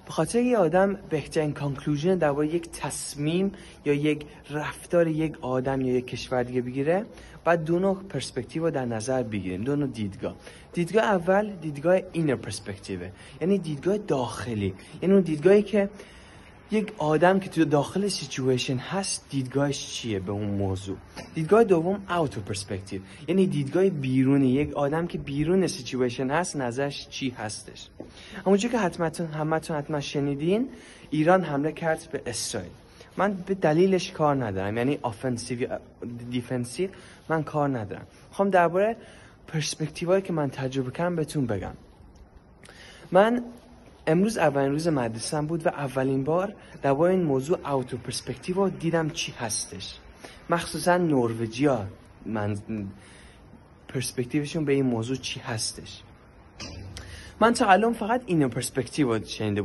به خاطر یه آدم بهترین کانکلوژن درباره یک تصمیم یا یک رفتار یک آدم یا یک کشور دیگه بگیره، بعد دو نوع پرسپکتیو رو در نظر بگیریم، دو نوع دیدگاه اول دیدگاه اینر پرسپکتیوه، یعنی دیدگاه داخلی، یعنی اون دیدگاهی که یک آدم که تو داخل سیچویشن هست دیدگاهش چیه به اون موضوع. دیدگاه دوم اوتر پرسپکتیو، یعنی دیدگاه بیرونی، یک آدم که بیرون سیچویشن هست نظرش چی هستش. همونجوری که حتما شنیدین، ایران حمله کرد به اسرائیل. من به دلیلش کار ندارم، یعنی آفنسیو دیفنسیو من کار ندارم. میخوام درباره پرسپکتیوهایی که من تجربه کردم بهتون بگم. من امروز اولین روز مدرسه‌ام بود و اولین بار درباره این موضوع اوتو پرسپکتیو رو دیدم چی هستش. مخصوصا نروژیا من پرسپکتیوشون به این موضوع چی هستش. من تا الان فقط این پرسپکتیو رو شنیده بودم.